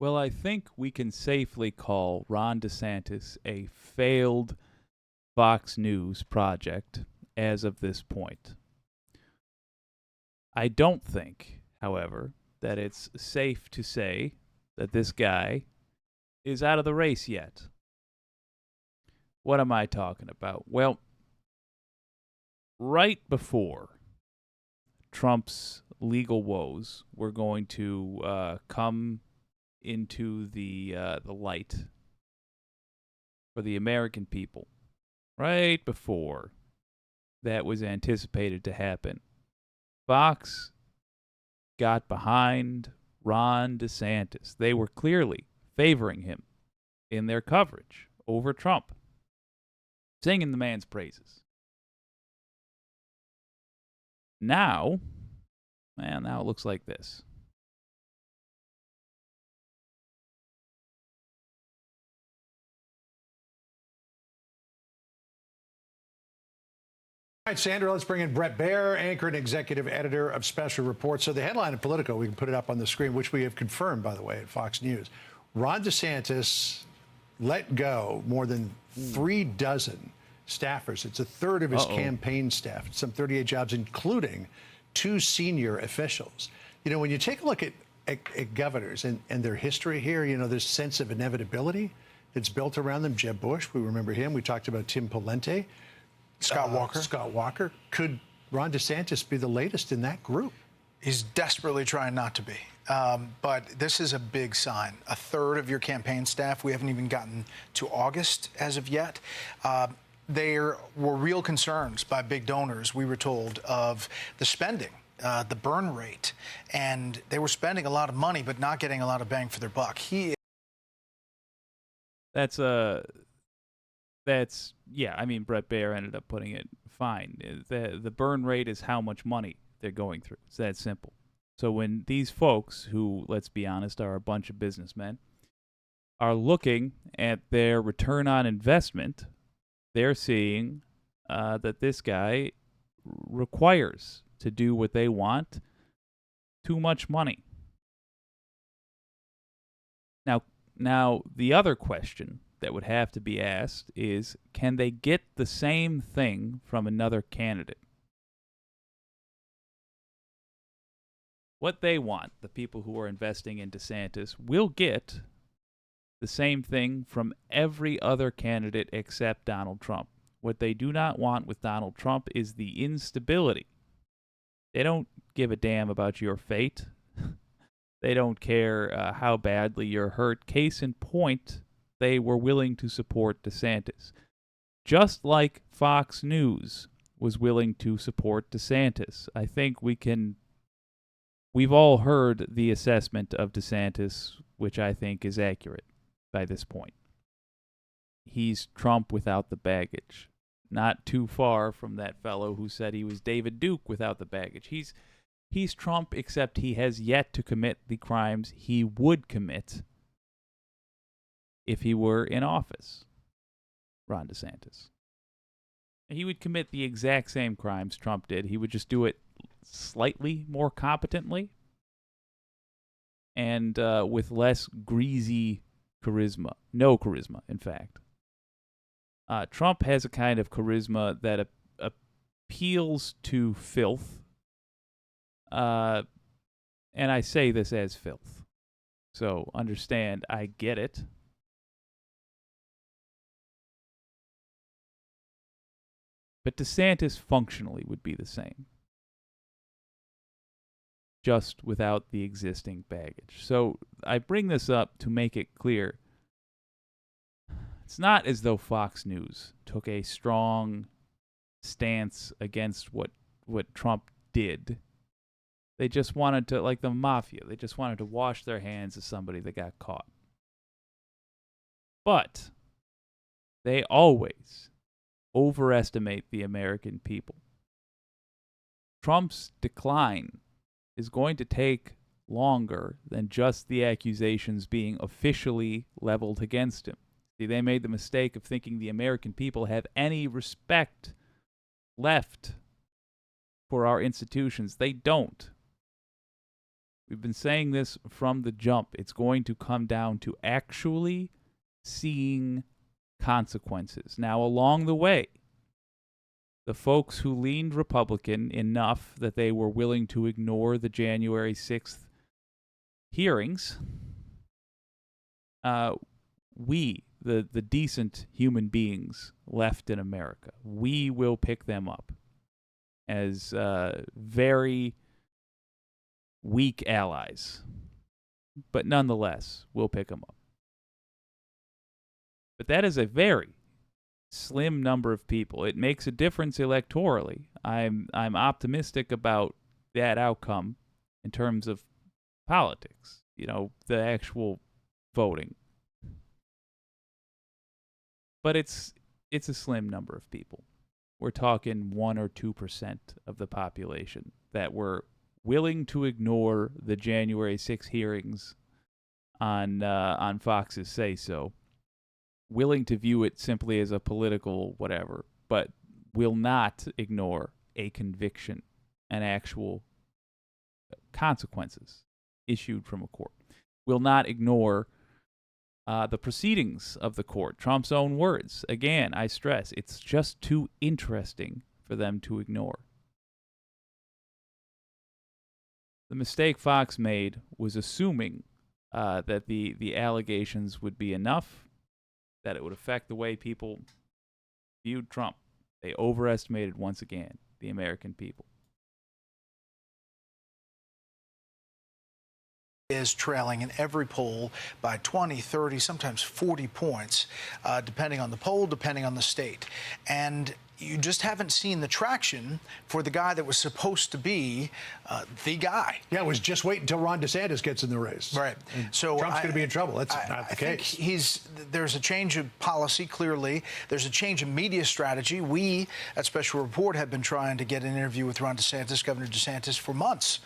Well, I think we can safely call Ron DeSantis a failed Fox News project as of this point. I don't think, however, that it's safe to say that this guy is out of the race yet. What am I talking about? Well, right before Trump's legal woes were going to come into the light for the American people, right before that was anticipated to happen, Fox got behind Ron DeSantis. They were clearly favoring him in their coverage over Trump, singing the man's praises. Now, now it looks like this. All right, Sandra, let's bring in Brett Baer, anchor and executive editor of Special Reports. So the headline in Politico, we can put it up on the screen, which we have confirmed, by the way, at Fox News. Ron DeSantis let go more than 3 dozen staffers. It's a third of his campaign staff. It's some 38 jobs, including 2 senior officials. You know, when you take a look at governors and their history here, you know, there's a sense of inevitability that's built around them. Jeb Bush, we remember him. We talked about Tim Pawlenty. Scott Walker. Could Ron DeSantis be the latest in that group? He's desperately trying not to be. But this is a big sign. A third of your campaign staff. We haven't even gotten to August as of yet. There were real concerns by big donors, we were told, of the spending, the burn rate. And they were spending a lot of money, but not getting a lot of bang for their buck. Yeah, I mean, Brett Baer ended up putting it fine. The burn rate is how much money they're going through. It's that simple. So when these folks, who, let's be honest, are a bunch of businessmen, are looking at their return on investment, they're seeing that this guy requires to do what they want too much money. Now the other question that would have to be asked is, can they get the same thing from another candidate? What they want, the people who are investing in DeSantis, will get the same thing from every other candidate except Donald Trump. What they do not want with Donald Trump is the instability. They don't give a damn about your fate. They don't care how badly you're hurt. Case in point, they were willing to support DeSantis. Just like Fox News was willing to support DeSantis. I think we've all heard the assessment of DeSantis, which I think is accurate by this point. He's Trump without the baggage. Not too far from that fellow who said he was David Duke without the baggage. He's Trump, except he has yet to commit the crimes he would commit if he were in office. Ron DeSantis. He would commit the exact same crimes Trump did. He would just do it slightly more competently and with less greasy charisma. No charisma, in fact. Trump has a kind of charisma that appeals to filth. And I say this as filth. So understand, I get it. But DeSantis functionally would be the same, just without the existing baggage. So I bring this up to make it clear. It's not as though Fox News took a strong stance against what Trump did. They just wanted to, like the mafia, they just wanted to wash their hands of somebody that got caught. But they always overestimate the American people. Trump's decline is going to take longer than just the accusations being officially leveled against him. See, they made the mistake of thinking the American people have any respect left for our institutions. They don't. We've been saying this from the jump. It's going to come down to actually seeing consequences. Now, along the way, the folks who leaned Republican enough that they were willing to ignore the January 6th hearings, we, the decent human beings left in America, we will pick them up as very weak allies. But nonetheless, we'll pick them up. But that is a very slim number of people. It makes a difference electorally. I'm optimistic about that outcome in terms of politics, the actual voting. But it's a slim number of people. We're talking 1 or 2% of the population that were willing to ignore the January 6 hearings on Fox's Say So, willing to view it simply as a political whatever, but will not ignore a conviction and actual consequences issued from a court. Will not ignore the proceedings of the court. Trump's own words. Again, I stress, it's just too interesting for them to ignore. The mistake Fox made was assuming that the allegations would be enough, that it would affect the way people viewed Trump. They overestimated, once again, the American people. Is trailing in every poll by 20, 30, sometimes 40 points, depending on the poll, depending on the state. And you just haven't seen the traction for the guy that was supposed to be the guy. Yeah, it was just wait until Ron DeSantis gets in the race. Right. So Trump's going to be in trouble. That's not the case. There's a change of policy, clearly. There's a change in media strategy. We at Special Report have been trying to get an interview with Ron DeSantis, Governor DeSantis, for months,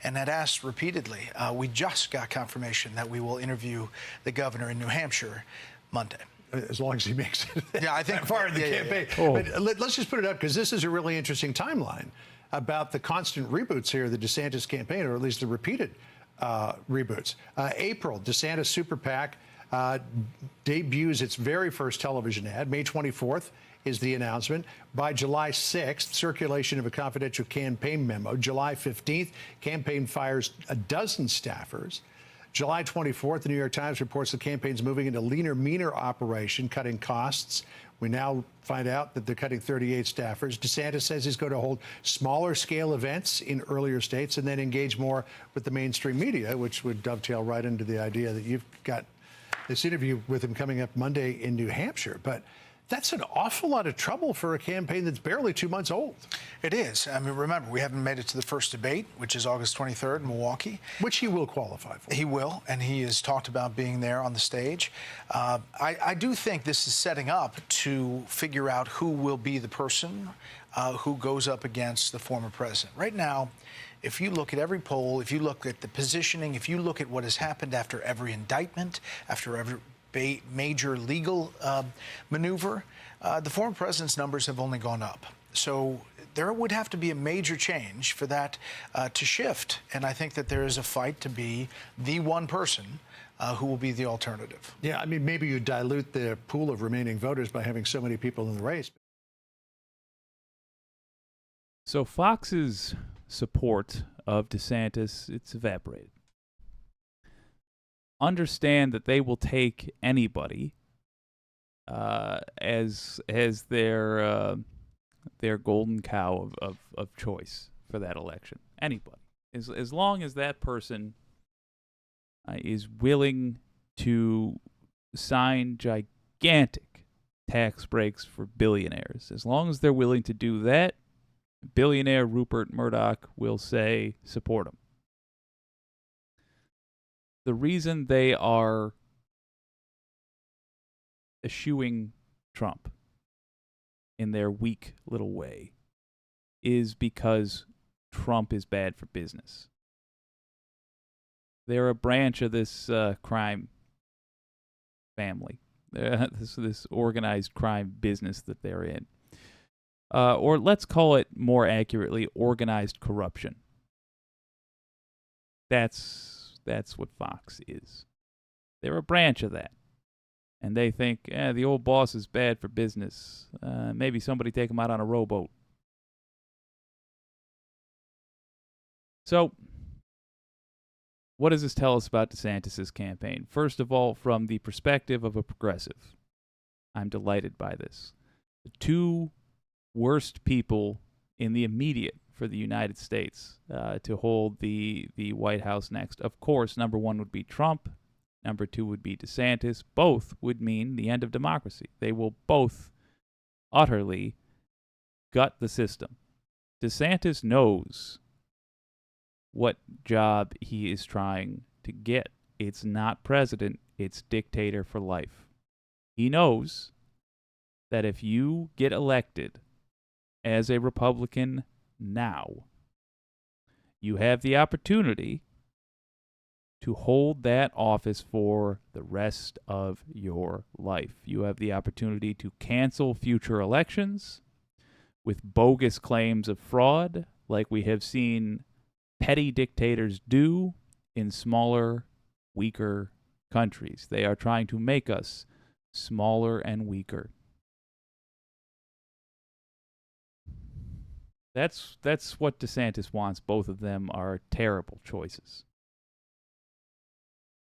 and had asked repeatedly. We just got confirmation that we will interview the governor in New Hampshire Monday. As long as he makes it I think that far in the campaign. Yeah. Oh. But let's just put it up, because this is a really interesting timeline about the constant reboots here, the DeSantis campaign, or at least the repeated reboots. April, DeSantis Super PAC debuts its very first television ad. May 24th is the announcement. By July 6th, circulation of a confidential campaign memo. July 15th, campaign fires a dozen staffers. July 24th, the New York Times reports the campaign's moving into leaner, meaner operation, cutting costs. We now find out that they're cutting 38 staffers. DeSantis says he's going to hold smaller scale events in earlier states and then engage more with the mainstream media, which would dovetail right into the idea that you've got this interview with him coming up Monday in New Hampshire. But that's an awful lot of trouble for a campaign that's barely 2 months old. It is. I mean, remember, we haven't made it to the first debate, which is August 23rd in Milwaukee. Which he will qualify for. He will, and he has talked about being there on the stage. I do think this is setting up to figure out who will be the person who goes up against the former president. Right now, if you look at every poll, if you look at the positioning, if you look at what has happened after every indictment, after every major legal maneuver, the former president's numbers have only gone up. So there would have to be a major change for that to shift. And I think that there is a fight to be the one person who will be the alternative. Yeah, I mean, maybe you dilute the pool of remaining voters by having so many people in the race. So Fox's support of DeSantis, it's evaporated. Understand that they will take anybody as their golden cow of choice for that election. Anybody, as long as that person is willing to sign gigantic tax breaks for billionaires. As long as they're willing to do that, billionaire Rupert Murdoch will say support him. The reason they are eschewing Trump in their weak little way is because Trump is bad for business. They're a branch of this crime family, this organized crime business that they're in. Or let's call it more accurately, organized corruption. That's what Fox is. They're a branch of that. And they think, the old boss is bad for business. Maybe somebody take him out on a rowboat. So, what does this tell us about DeSantis' campaign? First of all, from the perspective of a progressive, I'm delighted by this. The two worst people in the immediate for the United States to hold the White House next. Of course, number one would be Trump. Number two would be DeSantis. Both would mean the end of democracy. They will both utterly gut the system. DeSantis knows what job he is trying to get. It's not president, it's dictator for life. He knows that if you get elected as a Republican now, you have the opportunity to hold that office for the rest of your life. You have the opportunity to cancel future elections with bogus claims of fraud, like we have seen petty dictators do in smaller, weaker countries. They are trying to make us smaller and weaker. That's what DeSantis wants. Both of them are terrible choices.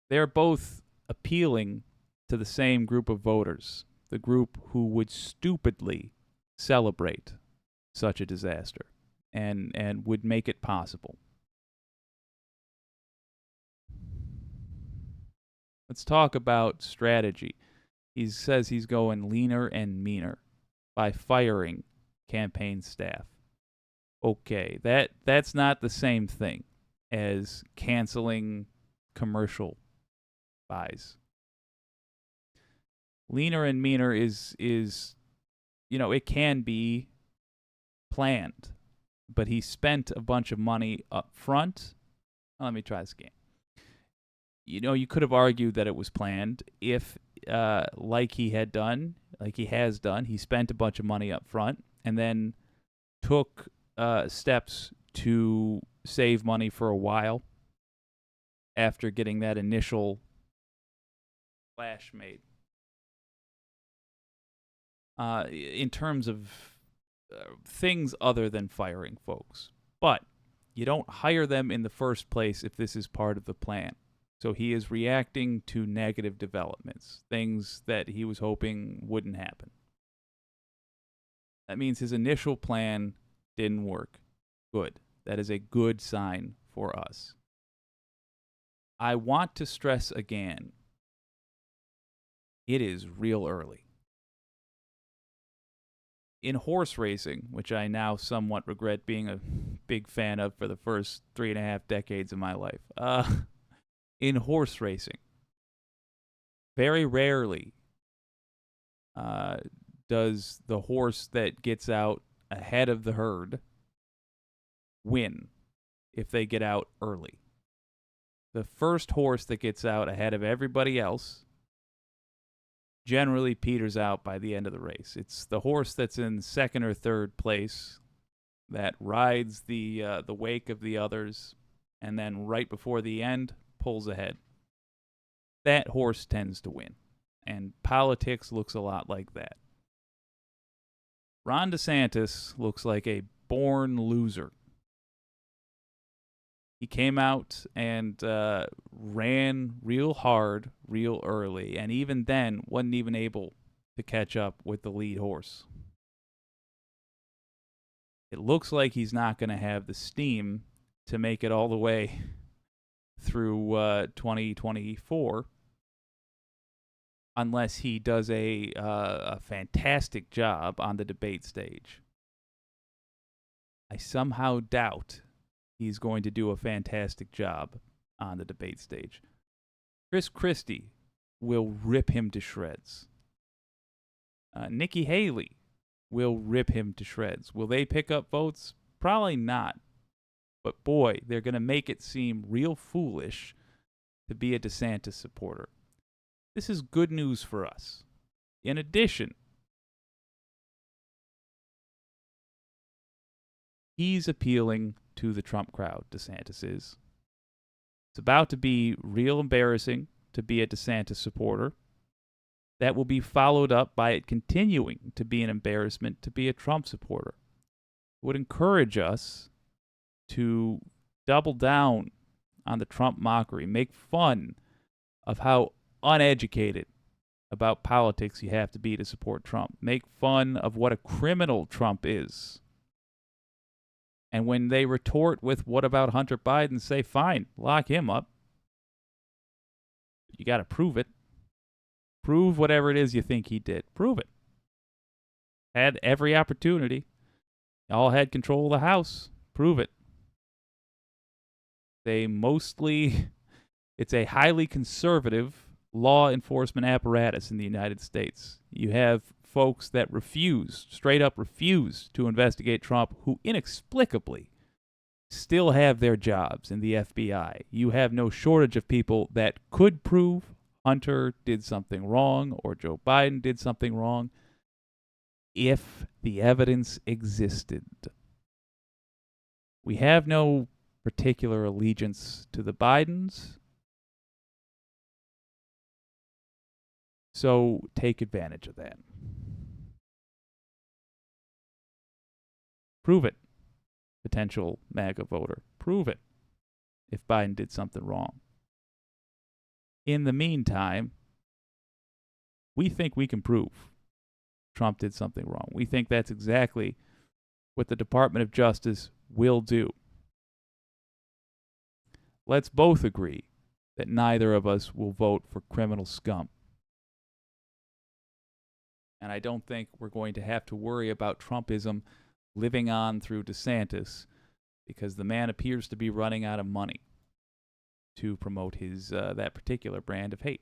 They're both appealing to the same group of voters, the group who would stupidly celebrate such a disaster and would make it possible. Let's talk about strategy. He says he's going leaner and meaner by firing campaign staff. Okay, that's not the same thing as canceling commercial buys. Leaner and meaner is it can be planned, but he spent a bunch of money up front. Let me try this again. You could have argued that it was planned if, like he has done, he spent a bunch of money up front and then took steps to save money for a while after getting that initial splash made. In terms of things other than firing folks. But you don't hire them in the first place if this is part of the plan. So he is reacting to negative developments, things that he was hoping wouldn't happen. That means his initial plan didn't work. Good. That is a good sign for us. I want to stress again, it is real early. In horse racing, which I now somewhat regret being a big fan of for the first 3.5 decades of my life, in horse racing, very rarely does the horse that gets out ahead of the herd win if they get out early. The first horse that gets out ahead of everybody else generally peters out by the end of the race. It's the horse that's in second or third place that rides the wake of the others and then right before the end pulls ahead. That horse tends to win, and politics looks a lot like that. Ron DeSantis looks like a born loser. He came out and ran real hard, real early, and even then wasn't even able to catch up with the lead horse. It looks like he's not going to have the steam to make it all the way through 2024 unless he does a fantastic job on the debate stage. I somehow doubt he's going to do a fantastic job on the debate stage. Chris Christie will rip him to shreds. Nikki Haley will rip him to shreds. Will they pick up votes? Probably not. But boy, they're going to make it seem real foolish to be a DeSantis supporter. This is good news for us. In addition, he's appealing to the Trump crowd, DeSantis is. It's about to be real embarrassing to be a DeSantis supporter. That will be followed up by it continuing to be an embarrassment to be a Trump supporter. It would encourage us to double down on the Trump mockery, make fun of how uneducated about politics you have to be to support Trump, make fun of what a criminal Trump is. And when they retort with, what about Hunter Biden, say, fine, lock him up. You got to prove it. Prove whatever it is you think he did. Prove it. Had every opportunity. Y'all had control of the House. Prove it. It's a highly conservative law enforcement apparatus in the United States. You have folks that straight up refuse to investigate Trump, who inexplicably still have their jobs in the FBI. You have no shortage of people that could prove Hunter did something wrong or Joe Biden did something wrong if the evidence existed. We have no particular allegiance to the Bidens, so take advantage of that. Prove it, potential MAGA voter. Prove it if Biden did something wrong. In the meantime, we think we can prove Trump did something wrong. We think that's exactly what the Department of Justice will do. Let's both agree that neither of us will vote for criminal scum. And I don't think we're going to have to worry about Trumpism living on through DeSantis, because the man appears to be running out of money to promote his that particular brand of hate.